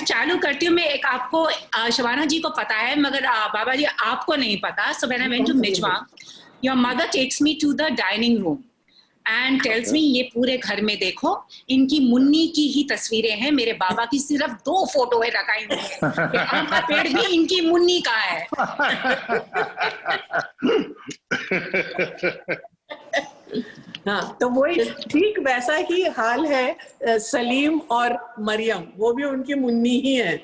चालू करती हूँ मैं एक आपको शबाना जी को पता है मगर बाबा जी आपको नहीं पता. So when I went to Mijwa, your mother takes me to the dining room and tells me ये पूरे घर में देखो इनकी मुन्नी की ही तस्वीरें हैं. मेरे बाबा की सिर्फ 2 फोटो है लगाई हुई है. ये आम का पेड़ भी इनकी मुन्नी का है. हाँ, तो वही ठीक वैसा ही हाल है सलीम और मरियम, वो भी उनकी मुन्नी ही है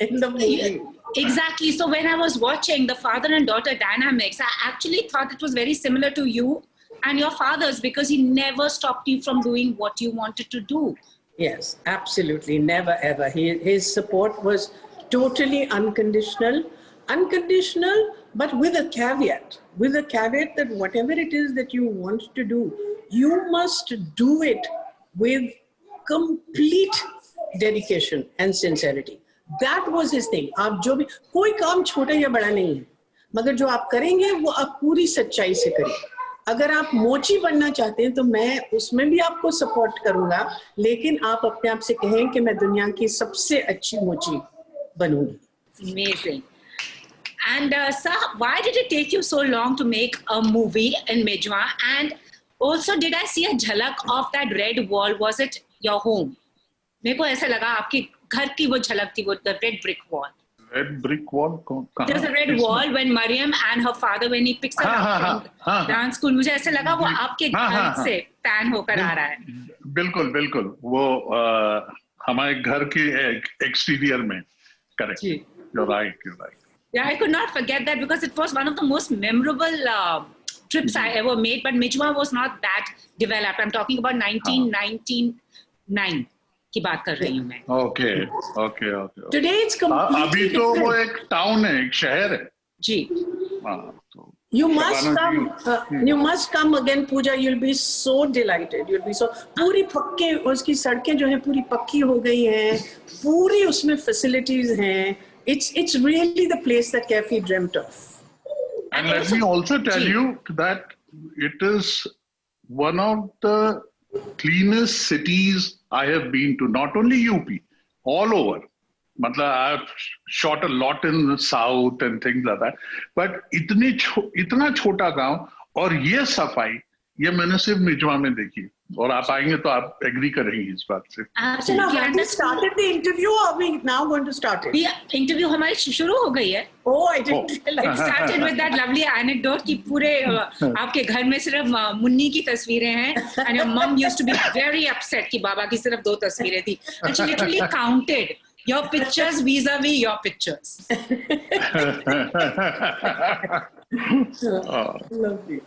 in the movie. Exactly. So when I was watching the father and daughter dynamics, I actually thought it was very similar to you and your father's because he never stopped you from doing what you wanted to do. Yes, absolutely, never ever. His support was totally unconditional, but with a caveat that whatever it is that you want to do, you must do it with complete dedication and sincerity. That was his thing. आप जो भी कोई काम छोटा या बड़ा नहीं है, मगर जो आप करेंगे वो आप पूरी सच्चाई से करें. अगर आप मोची बनना चाहते हैं तो मैं उसमें भी आपको सपोर्ट करूंगा, लेकिन आप अपने आप से कहें कि मैं दुनिया की सबसे अच्छी मोची बनूंगी. Amazing. And sir, why did it take you so long to make a movie in Mijwa? And also, did I see a झलक of that red wall? Was it your home? मेरे को ऐसा लगा आपके घर की वो झलक थी, वो the red brick wall. Red brick wall? There's a red wall when Mariam and her father, when he picks her up from dance school, मुझे ऐसा लगा वो आपके घर से tan होकर आ रहा है. बिल्कुल बिल्कुल, वो हमारे घर के exterior में. Correct. You're right. Yeah, I could not forget that because it was one of the most memorable trips I ever made. But Mijwa was not that developed. I'm talking about 1999 की बात कर रही हूँ मैं. Okay. Today it's completely अभी तो वो एक टाउन है, एक शहर है. जी. You must come again, Pooja. You'll be so delighted. You'll be so. पूरी पक्के उसकी सड़कें जो हैं पूरी पक्की हो गई हैं, पूरी उसमें facilities हैं. It's really the place that Kaifi dreamt of. And let me also tell you that it is one of the cleanest cities I have been to. Not only UP, all over. मतलब I've shot a lot in the south and things like that. But इतना छोटा गांव और ये सफाई ये मैंने सिर्फ मिजवा में देखी. और आप आएंगे तो आप एग्री करेंगे इस बात से. So now have we started the interview or are we now going to start it? Yeah, interview हमारी शुरू हो गई है. Oh, I didn't realize. It started with that lovely anecdote कि पूरे आपके घर में सिर्फ मुन्नी की तस्वीरें हैं and your mom used to be very upset कि बाबा की सिर्फ 2 तस्वीरें थी. And she literally counted your pictures vis-a-vis your pictures. Lovely.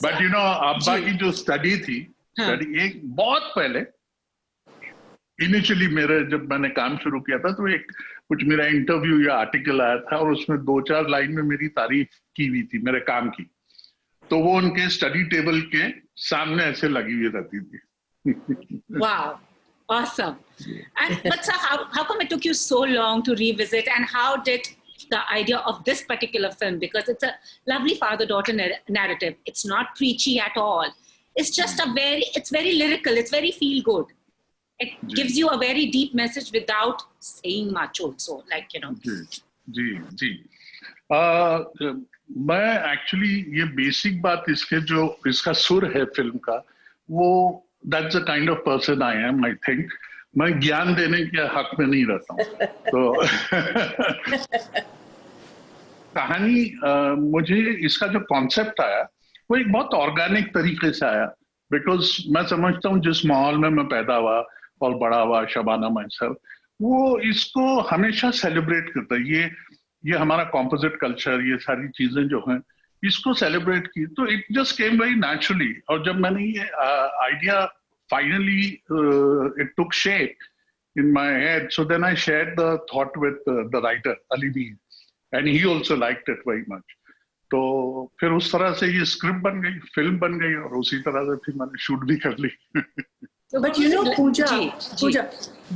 But you know, अब्बा की जो स्टडी थी, एक बहुत पहले इनिशियली मेरे जब मैंने काम शुरू किया था तो एक कुछ मेरा इंटरव्यू या आर्टिकल आया था और उसमें 2-4 लाइन में मेरी तारीफ की हुई थी मेरे काम की. तो वो उनके स्टडी टेबल के सामने ऐसे लगी हुई रहती थी. Wow, awesome. And but sir, how come it took you so long to revisit, and how did the idea of this particular film, because it's a lovely father-daughter narrative, it's not preachy at all, it's just it's very lyrical, it's very feel-good, it gives you a very deep message without saying much also, like, you know. जी. मैं actually ये basic बात इसका सुर है film का, वो that's the kind of person I am, I think. मैं ज्ञान देने के हक में नहीं रहता हूँ. तो कहानी मुझे इसका जो कॉन्सेप्ट आया वो एक बहुत ऑर्गेनिक तरीके से आया, बिकॉज मैं समझता हूँ जिस माहौल में मैं पैदा हुआ और बड़ा हुआ, शबाना माइसेल्फ, वो इसको हमेशा सेलिब्रेट करता है. ये हमारा कॉम्पोजिट कल्चर, ये सारी चीजें जो हैं इसको सेलिब्रेट की, तो it just came very naturally. और जब मैंने ये idea finally it took shape in my head, so then I shared the thought with the writer Ali Mir, and he also liked it very much. तो फिर उस तरह से ये स्क्रिप्ट बन गई, फिल्म बन गई, और उसी तरह से फिर मैंने शूट भी कर ली. But you know, Pooja,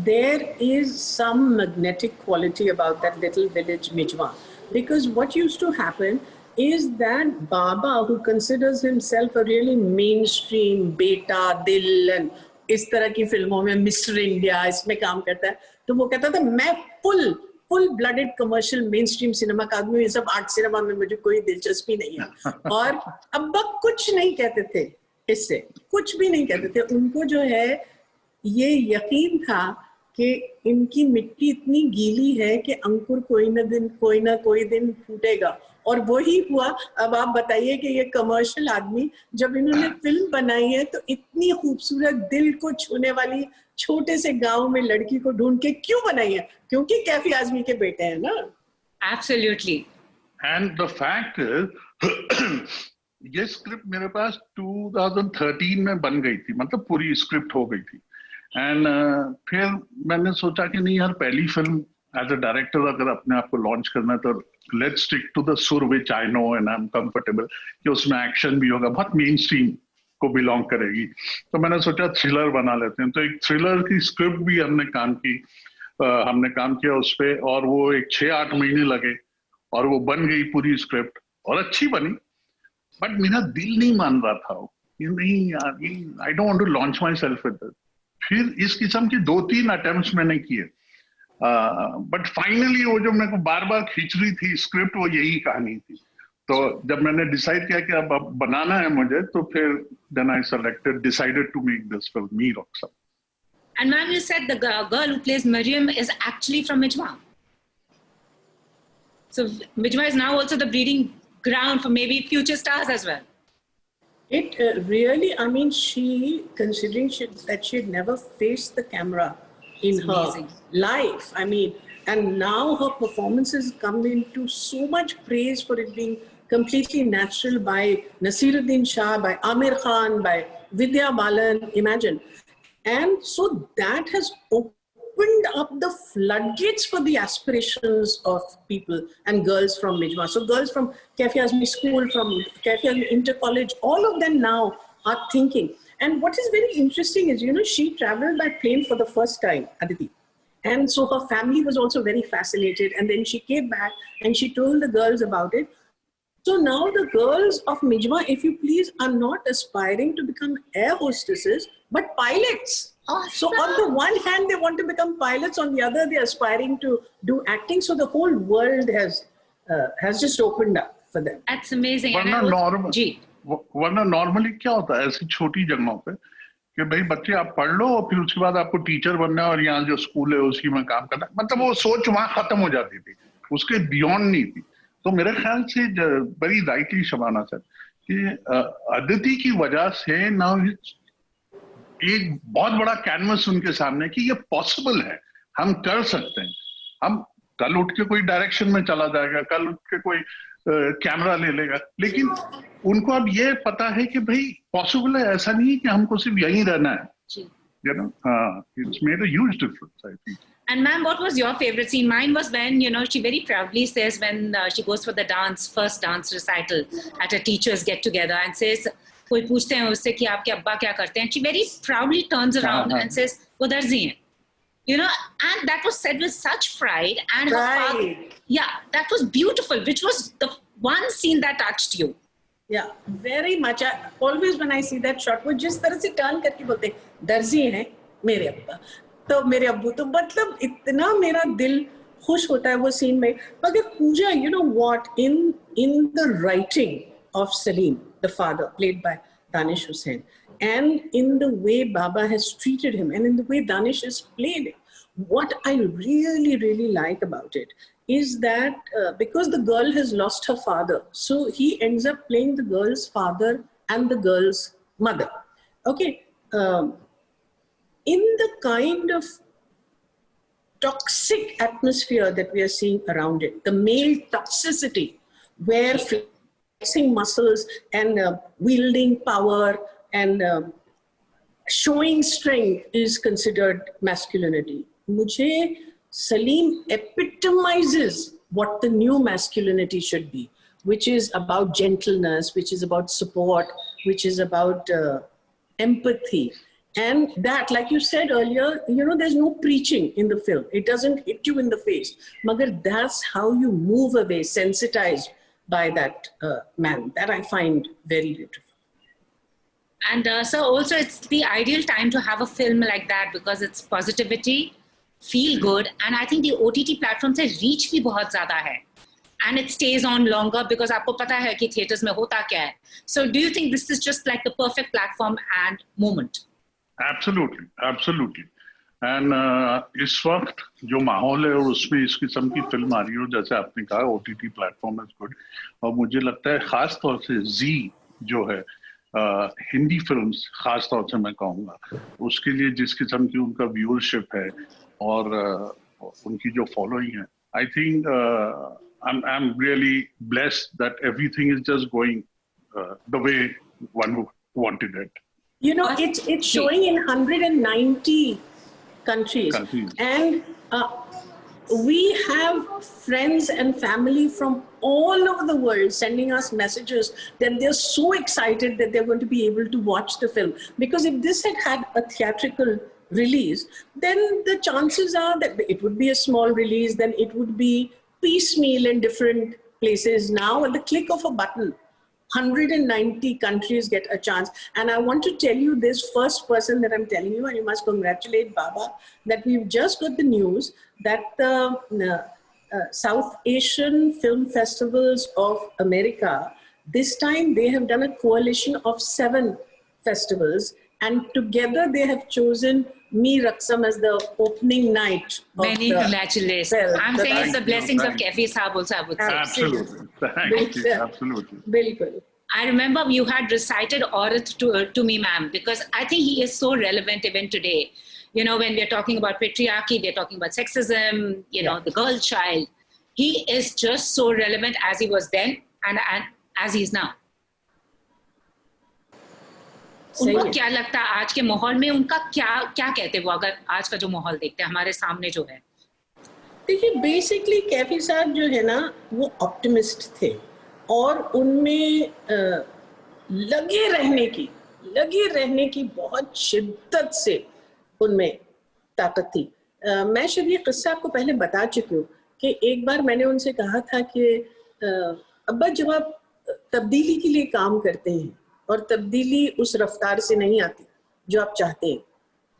there is some magnetic quality about that little village Mijwa, because what used to happen is that Baba, who considers himself a really mainstream beta dil and इस तरह की फिल्मों में, mister India इसमें काम करता है, तो वो कहता था मैं full blooded commercial main stream cinema का आदमी, ये सब आर्ट सिनेमा में मुझे कोई दिलचस्पी नहीं है। और अब्बा कुछ नहीं कहते थे, इससे कुछ भी नहीं कहते थे। उनको जो है ये यकीन था कि इनकी मिट्टी इतनी गीली है कि अंकुर कोई ना कोई दिन फूटेगा, और वही हुआ। अब आप बताइए कि ये कमर्शियल आदमी जब इन्होंने फिल्म बनाई है तो इतनी खूबसूरत दिल को छूने वाली छोटे से गांव में लड़की को ढूंढ के क्यों बनाई है? क्योंकि कैफी आजमी के बेटे हैं ना। Absolutely. And the fact is, ये स्क्रिप्ट मेरे पास 2013 में बन गई थी, मतलब पूरी स्क्रिप्ट हो गई थी। एंड फिर मैंने सोचा कि नहीं यार, पहली फिल्म एज अ डायरेक्टर अगर अपने आप को लॉन्च करना है तो लेट्स स्टिक टू द सुर which I know and I am comfortable, कि उसमें एक्शन भी होगा, बहुत मेन स्ट्रीम को बिलोंग करेगी। तो मैंने सोचा थ्रिलर बना लेते हैं। तो एक थ्रिलर की स्क्रिप्ट भी हमने काम किया उस पर, और वो एक 6-8 महीने लगे और वो बन गई पूरी स्क्रिप्ट, और अच्छी बनी। बट मेरा दिल नहीं मान रहा था कि नहीं यार, I don't want to launch myself with this. फिर इस किस्म की 2-3 अटेम्प्ट्स मैंने किए, बट फाइनली वो जो मेरे को बार बार खींच रही थी स्क्रिप्ट, वो यही कहानी थी। तो जब मैंने डिसाइड किया कि अब बनाना है मुझे, तो फिर then I decided to make this film, मीर अक्सर। And ma'am, you said the girl who plays Miriam is actually from Mijma. So Mijma is now also the breeding ground for maybe future stars as well. It really, I mean, considering that she had never faced the camera in It's her amazing. life, I mean, and now her performances come into so much praise for it being completely natural by Nasiruddin Shah, by Amir Khan, by Vidya Balan, imagine. And so that has opened up the floodgates for the aspirations of people and girls from Mijma. So girls from Kafi Azmi School, from Kafi Azmi Inter College, all of them now are thinking. And what is very interesting is, you know, she traveled by plane for the first time, Aditi. And so her family was also very fascinated. And then she came back and she told the girls about it. So now the girls of Mijma, if you please, are not aspiring to become air hostesses, but pilots. Awesome. So on the one hand, they want to become pilots. On the other, they're aspiring to do acting. So the whole world has just opened up for them. That's amazing. वरना normally क्या होता है ऐसी छोटी जगहों पे कि भाई बच्चे आप पढ़ लो और फिर उसके बाद आपको टीचर बनना है और यहाँ जो स्कूल है उसी में काम करना, मतलब वो सोच वहां खत्म हो जाती थी, उसके बियॉन्ड नहीं थी। तो मेरे ख्याल से बड़ी राइटली शबाना सर कि अदिति की वजह से ना एक बहुत बड़ा कैनवस उनके सामने कि ये पॉसिबल है, हम कर सकते हैं। हम कल उठ के कोई डायरेक्शन में चला जाएगा, कल उठ के कोई कैमरा ले लेगा, लेकिन उनको अब ये पता है कि भाई पॉसिबल है, ऐसा नहीं है कि हमको सिर्फ यहीं रहना है। You know, it's made a huge difference, I think. And ma'am, what was your favorite scene? Mine was when, you know, she very proudly says when she goes for the first dance recital at a teacher's get together and says, कोई पूछते हैं उससे कि आपके अब्बा क्या करते हैं, she very proudly turns around and says, वो दर्जी हैं. You know, and that was said with such pride. And her father, yeah, that was beautiful, which was the one scene that touched you. Yeah, very much. Always when I see that shot, वो जिस तरह से turn करके बोलते हैं, दर्जी हैं मेरे अब्बा, तो मेरे अब्बू, तो मतलब इतना मेरा दिल खुश होता है वो सीन में. मगर पूजा, you know what, in the writing of Salim, the father, played by Danish Hussain, and in the way Baba has treated him, and in the way Danish has played it, what I really, really like about it is that because the girl has lost her father, so he ends up playing the girl's father and the girl's mother. Okay, in the kind of toxic atmosphere that we are seeing around it, the male toxicity, where flexing muscles and wielding power and showing strength is considered masculinity. Mujhe Salim epitomizes what the new masculinity should be, which is about gentleness, which is about support, which is about empathy. And that, like you said earlier, you know, there's no preaching in the film. It doesn't hit you in the face. Magar, that's how you move away, sensitized by that man. That I find very beautiful. And so also it's the ideal time to have a film like that because it's positivity, feel good, and I think the OTT platform से reach भी बहुत ज़्यादा है. And it stays on longer because आपको पता है कि theaters में होता क्या है. So do you think this is just like the perfect platform and moment? Absolutely, absolutely. And इस वक्त जो माहौल है और उसमें इस किस्म की फिल्म आ रही हो जैसे आपने कहा OTT प्लेटफॉर्म इज गुड और मुझे लगता है खास तौर से जी जो है हिंदी फिल्म्स खास तौर से मैं कहूँगा उसके लिए जिस किस्म की उनका व्यूअरशिप है और उनकी जो फॉलोइंग है I think I'm really blessed that everything is just going the way one wanted it. You know, it's showing in 190 countries. And we have friends and family from all over the world sending us messages that they're so excited that they're going to be able to watch the film. Because if this had a theatrical release, then the chances are that it would be a small release, then it would be piecemeal in different places. Now at the click of a button, 190 countries get a chance. And I want to tell you this first person that I'm telling you, and you must congratulate Baba, that we've just got the news that the South Asian Film Festivals of America, this time they have done a coalition of 7 festivals, and together they have chosen Me Raksam as the opening night. Many congratulations. I'm saying it's the blessings of Kefi Saab also, I would say. Absolutely. Thank you. Absolutely. Bilkul. I remember you had recited Aurat to me, ma'am, because I think he is so relevant even today. You know, when we're talking about patriarchy, we're talking about sexism, you know, the girl child. He is just so relevant as he was then and as he is now. उनको क्या लगता है आज के माहौल में उनका क्या कहते वो अगर आज का जो माहौल देखते हैं हमारे सामने जो है देखिए बेसिकली कैफी साहब जो है ना वो ऑप्टिमिस्ट थे और उनमें लगे रहने की बहुत शिद्दत से उनमें ताकत थी मैं शायद ये किस्सा आपको पहले बता चुकी हूँ कि एक बार मैंने उनसे कहा था कि अब्बा जब आप तब्दीली के लिए काम करते हैं और तब्दीली उस रफ्तार से नहीं आती जो आप चाहते हैं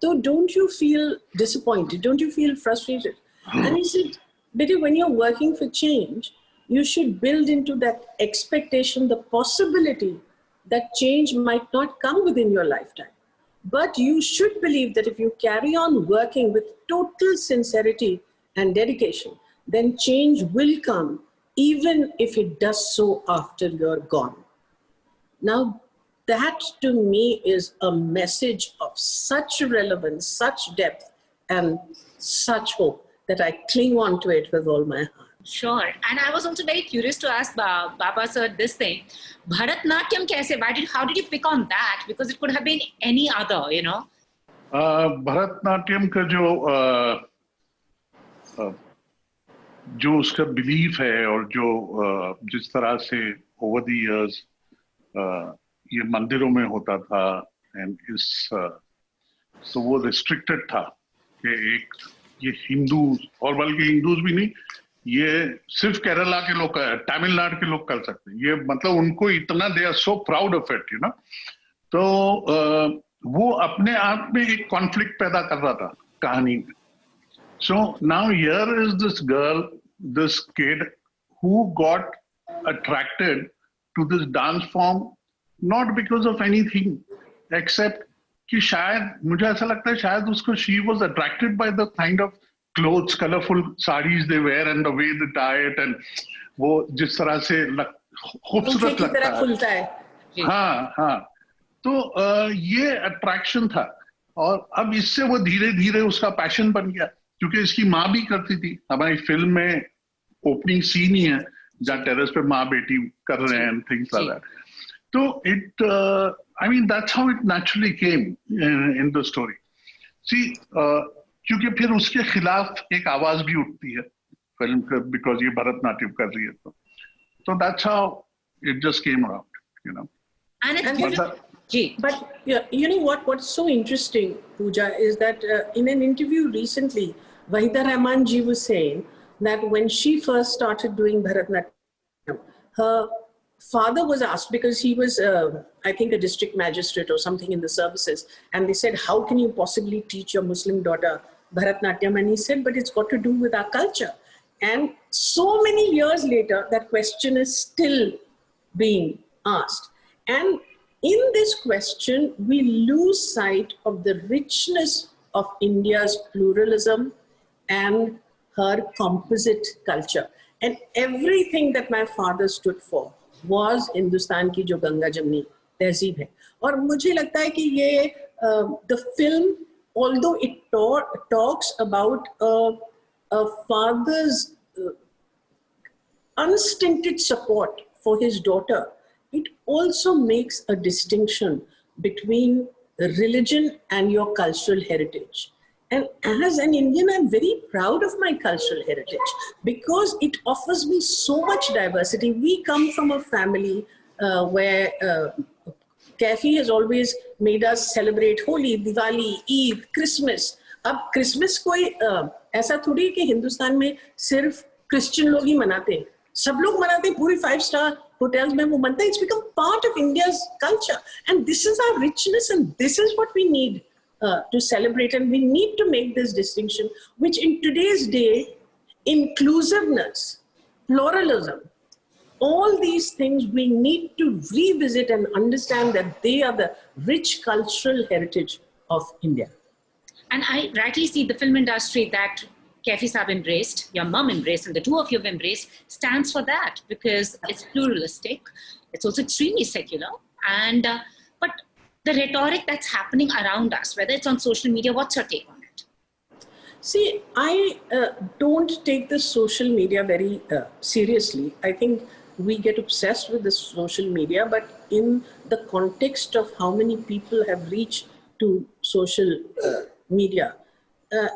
तो don't you feel disappointed, don't you feel frustrated? And he said, Betty, when you're working for change, you should build into that expectation the possibility that change might not come within your lifetime. But you should believe that if you carry on working with total sincerity and dedication, then change will come even if it does so after you're gone. Now, that to me is a message of such relevance, such depth, and such hope that I cling on to it with all my heart. Sure. And I was also very curious to ask Baba sir this thing. Bharatnatyam kaise? How did you pick on that? Because it could have been any other, you know. Bharatanatyam का जो उसका belief है और जो जिस तरह से over the years ये मंदिरों में होता था एंड सो वो रिस्ट्रिक्टेड था कि एक ये हिंदू और बल्कि हिंदूज भी नहीं ये सिर्फ केरला के लोग तमिलनाडु के लोग कर सकते हैं ये मतलब उनको इतना they are so proud of it you know तो वो अपने आप में एक कॉन्फ्लिक्ट पैदा कर रहा था कहानी में so now here is this girl this kid who got attracted to this dance form not because of anything except कि शायद मुझे ऐसा लगता है शायद उसको she was attracted by the kind of clothes colorful sarees they wear and the way they tie it and वो जिस तरह से खूबसूरत लगता है हाँ तो ये attraction था और अब इससे वो धीरे धीरे उसका पैशन बन गया क्योंकि इसकी माँ भी करती थी हमारी फिल्म में ओपनिंग सीन ही है जहाँ टेरेस पे माँ बेटी कर रहे हैं things like that So it, I mean, that's how it naturally came in the story. See, क्योंकि फिर उसके खिलाफ एक आवाज भी उठती है फिल्म because ये भरतनाट्यम कर रही है तो. So that's how it just came around, you know. And it's but you know what's so interesting, Pooja, is that in an interview recently, Wahida Rahman ji was saying that when she first started doing Bharatnatyam, her father was asked, because he was, I think, a district magistrate or something in the services, and they said, how can you possibly teach your Muslim daughter Bharatnatyam? And he said, but it's got to do with our culture. And so many years later, that question is still being asked. And in this question, we lose sight of the richness of India's pluralism and her composite culture. And everything that my father stood for was Hindustan की जो गंगा जमनी तहजीब है. और मुझे लगता है कि ये the film, although it talks about a father's unstinted support for his daughter, it also makes a distinction between religion and your cultural heritage. And as an Indian, I'm very proud of my cultural heritage because it offers me so much diversity. We come from a family where Kafi has always made us celebrate Holi, Diwali, Eid, Christmas. अब Christmas कोई ऐसा थोड़ी कि हिंदुस्तान में सिर्फ Christian लोग ही मनाते हैं. सब लोग मनाते हैं, पूरी 5-star hotels में वो मनता है. It's become part of India's culture. And this is our richness, and this is what we need to celebrate. And we need to make this distinction, which in today's day, inclusiveness, pluralism, all these things we need to revisit and understand that they are the rich cultural heritage of India. And I rightly see the film industry that Kafi Saab embraced, your mom embraced, and the two of you have embraced, stands for that because it's pluralistic. It's also extremely secular. And but the rhetoric that's happening around us, whether it's on social media, what's your take on it? See, I don't take the social media very seriously. I think we get obsessed with the social media, but in the context of how many people have reached to social media,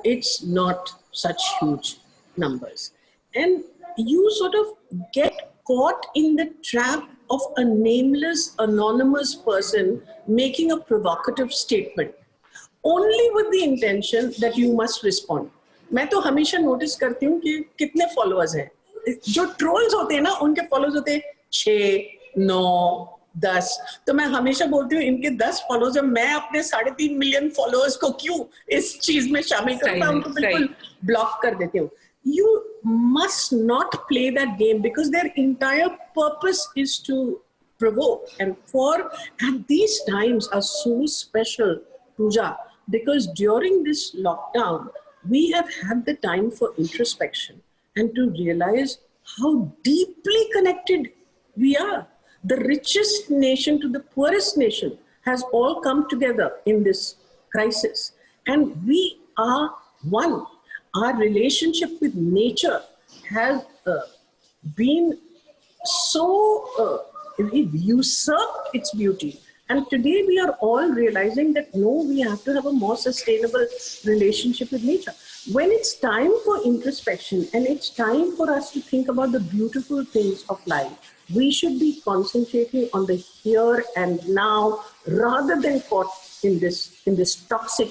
it's not such huge numbers. And you sort of get caught in the trap of a nameless, anonymous person making a provocative statement, only with the intention that you must respond. मैं तो हमेशा notice करती हूँ कि कितने followers हैं. जो trolls होते हैं ना, उनके फॉलोअर्स होते हैं 6, 9, 10. तो मैं हमेशा बोलती हूँ इनके 10 फॉलोअर्स हैं, मैं अपने 3.5 मिलियन फॉलोअर्स को क्यों इस चीज में शामिल करूँ? मैं उनको बिल्कुल ब्लॉक कर देती हूँ. You must not play that game because their entire purpose is to provoke. And these times are so special, Pooja, because during this lockdown, we have had the time for introspection and to realize how deeply connected we are. The richest nation to the poorest nation has all come together in this crisis. And we are one. Our relationship with nature has been so, we've usurped its beauty. And today we are all realizing that no, we have to have a more sustainable relationship with nature. When it's time for introspection and it's time for us to think about the beautiful things of life, we should be concentrating on the here and now rather than caught in this toxic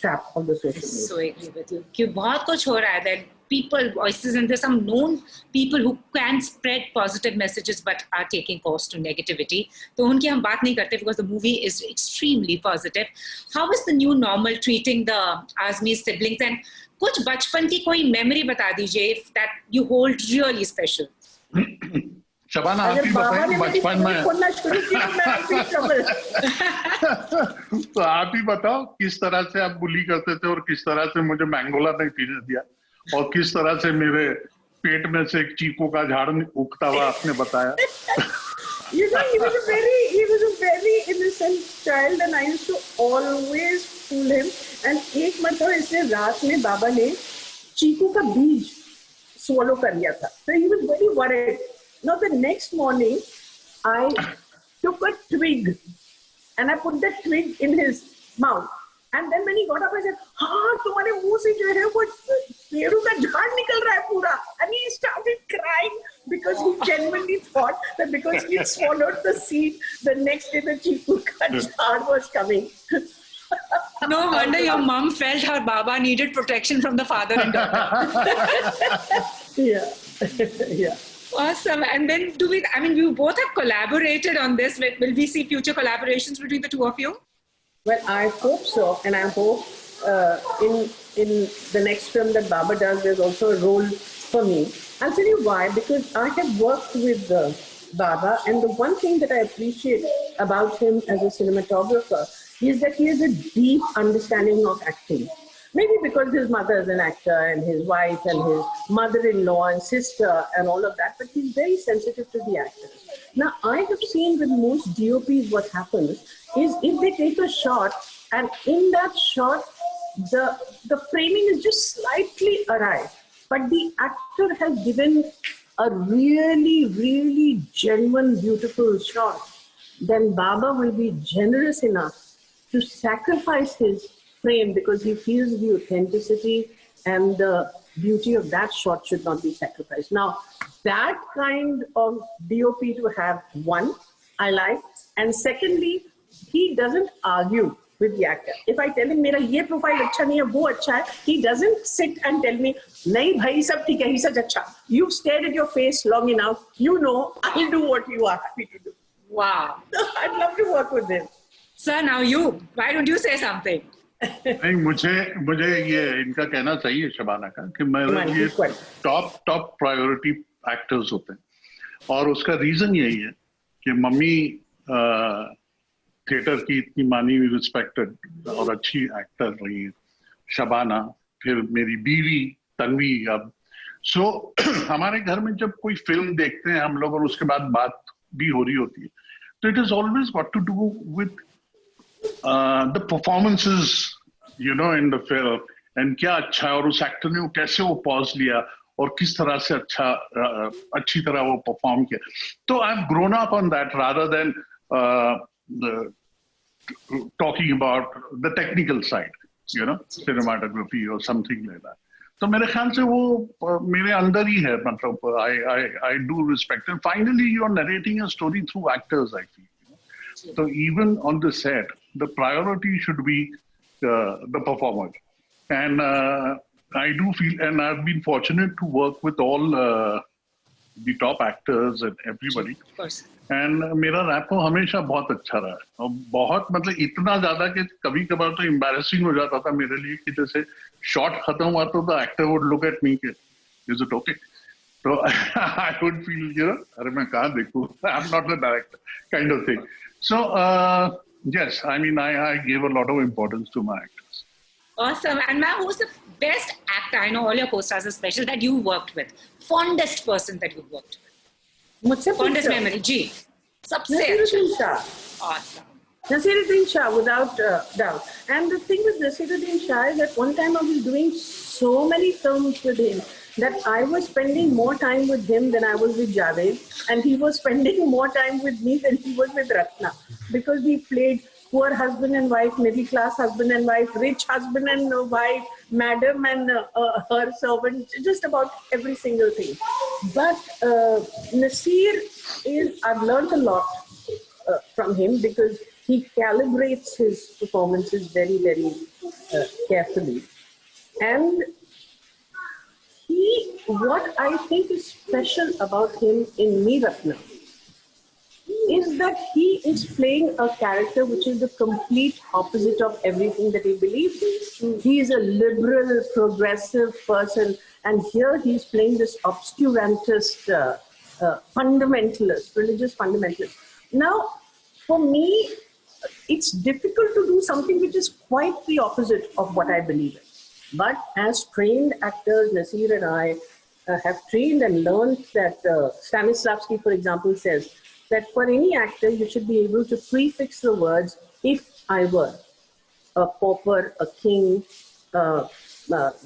trap of the social media. So I agree with you. कि बहुत कुछ हो रहा है that people voices and there's some known people who can spread positive messages but are taking course to negativity. तो उनकी हम बात नहीं करते because the movie is extremely positive. How is the new normal treating the Azmi siblings? And कुछ बचपन की कोई memory बता दीजिए that you hold really special. Shabana आप ही बताइए बचपन में तो आप ही बताओ किस तरह से आप बुली करते थे और किस तरह से मुझे मैंगोला नहीं पीने दिया और किस तरह से मेरे पेट में से एक चीकू का झाड़ उगता हुआ आपने बताया. You know, he was a very innocent child and I used to always fool him. And एक मरतबा इसने रात में बाबा ने चीकू का बीज swallow कर लिया था. So he was very worried. Now the next morning, I took a twig and I put the twig in his mouth. And then when he got up, I said, "हाँ, तुम्हारे मुंह से जो है वो पेड़ों का झाड़ निकल रहा है पूरा." And he started crying because he genuinely thought that because he swallowed the seed, the next day the chiku ka झाड़ was coming. No wonder your mom felt her Baba needed protection from the father and daughter. Yeah, yeah. Awesome. And when do we, I mean, you both have collaborated on this. Will we see future collaborations between the two of you? Well, I hope so, and I hope in the next film that Baba does, there's also a role for me. I'll tell you why, because I have worked with Baba, and the one thing that I appreciate about him as a cinematographer is that he has a deep understanding of acting. Maybe because his mother is an actor, and his wife, and his mother-in-law, and sister, and all of that, but he's very sensitive to the actors. Now, I have seen with most DOPs what happens is if they take a shot, and in that shot, the framing is just slightly awry, but the actor has given a really, really genuine, beautiful shot, then Baba will be generous enough to sacrifice his frame because he feels the authenticity and the beauty of that shot should not be sacrificed. Now, that kind of DOP to have, one, I like, and secondly, he doesn't argue with the actor. If I tell him, "Mera ye profile acha nahi hai, wo acha hai," he doesn't sit and tell me, "Nahi bhai, sab theek hai, he says acha." You've stared at your face long enough. You know, I'll do what you are happy to do. Wow. I'd love to work with him. Sir, now you. Why don't you say something? नहीं, मुझे ये इनका कहना चाहिए शबाना का कि मेरे ये टॉप प्रायोरिटी एक्टर्स होते हैं और उसका रीजन यही है कि मम्मी थिएटर की इतनी मानी हुई रिस्पेक्टेड और अच्छी एक्टर रही है, शबाना, फिर मेरी बीवी तन्वी। अब हमारे घर में जब कोई फिल्म देखते हैं हम लोग और उसके बाद बात भी हो रही होती है, तो it is always got to do with the performances, you know, in the film, and क्या अच्छा है और उस एक्टर ने कैसे वो पॉज लिया और किस तरह से अच्छी तरह वो परफॉर्म किया. तो I have grown up on that rather than talking about the technical side, you know, cinematography or something like that. तो मेरे ख्याल से वो मेरे अंदर ही है, मतलब I do respect and finally you are narrating a story through actors, I feel. So even on the set, the priority should be the performer. And I do feel, and I've been fortunate to work with all the top actors and everybody. Of course. And मेरा rapport हमेशा बहुत अच्छा रहा है और बहुत, मतलब इतना ज्यादा कि कभी कभार तो embarrassing हो जाता था मेरे लिए कि जैसे शॉट खत्म हुआ तो the actor would look at me कि is it okay? So I would feel, you know, अरे मैं कहाँ देखूँ, I'm not the director, kind of thing. So, yes, I mean, I give a lot of importance to my actors. Awesome. And ma'am, who's the best actor? I know all your co-stars are special that you worked with. Fondest person that you've worked with? Fondest memory, G. Naseeruddin Shah. Awesome. Naseeruddin Shah, without doubt. And the thing with Naseeruddin Shah is that one time I was doing so many films with him that I was spending more time with him than I was with Javed, and he was spending more time with me than he was with Ratna, because we played poor husband and wife, middle class husband and wife, rich husband and wife, madam and her servant, just about every single thing. But Nasir I've learned a lot from him because he calibrates his performances very, very carefully. And what I think is special about him in Me Ratna is that he is playing a character which is the complete opposite of everything that he believes. He is a liberal, progressive person, and here he's playing this obscurantist, fundamentalist, religious fundamentalist. Now, for me, it's difficult to do something which is quite the opposite of what I believe in. But as trained actors, Nasir and I have trained and learned that Stanislavski, for example, says that for any actor, you should be able to prefix the words, if I were a pauper, a king,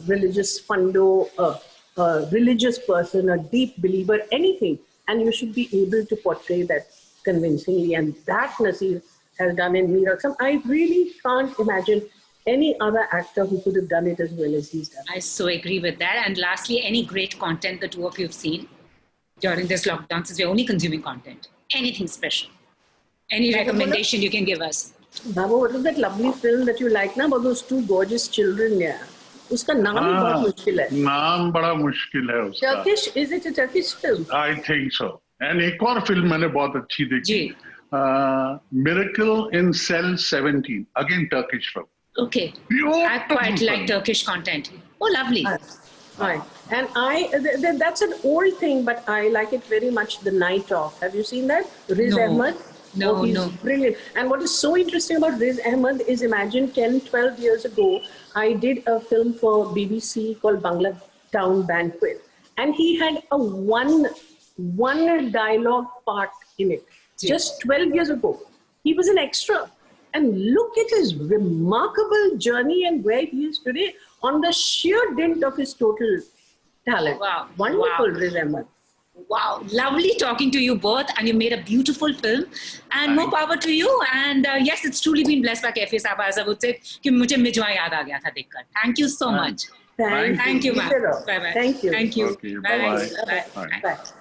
religious fundo, a religious person, a deep believer, anything. And you should be able to portray that convincingly. And that Nasir has done in Me Ratna. I really can't imagine any other actor who could have done it as well as he's done. I so agree with that. And lastly, any great content the two of you have seen during this lockdown, since we're only consuming content? Anything special? Any recommendation you can give us? Baba, what was that lovely film that you like now about those two gorgeous children? Yeah. उसका नाम बहुत मुश्किल है. नाम बड़ा मुश्किल है उसका. Turkish, is it a Turkish film? I think so. And एक और फिल्म मैंने बहुत अच्छी देखी, जी. Miracle in Cell 17, again Turkish film. Okay. Beautiful I quite like film. Turkish content. Oh, lovely. Right. And that's an old thing, but I like it very much. The Night Of. Have you seen that? Riz No. Ahmed. No, he's no. Brilliant. And what is so interesting about Riz Ahmed is, imagine 10, 12 years ago, I did a film for BBC called Bangla Town Banquet. And he had a one dialogue part in it. Yeah. Just 12 years ago. He was an extra. And look at his remarkable journey and where he is today on the sheer dint of his total talent. Wow. Wonderful, Wow. Riz Ahmed. Wow, lovely talking to you both, and you made a beautiful film. And more power to you. And yes, it's truly been blessed by Kaifi Sahaba, as I would say. कि मुझे मिजवा याद आ गया था देखकर. Thank you so much. Thank Thank you, ma'am. Zero. Bye bye. Thank you. Thank you. Okay, Bye. bye-bye. Bye. Bye. Bye. Bye.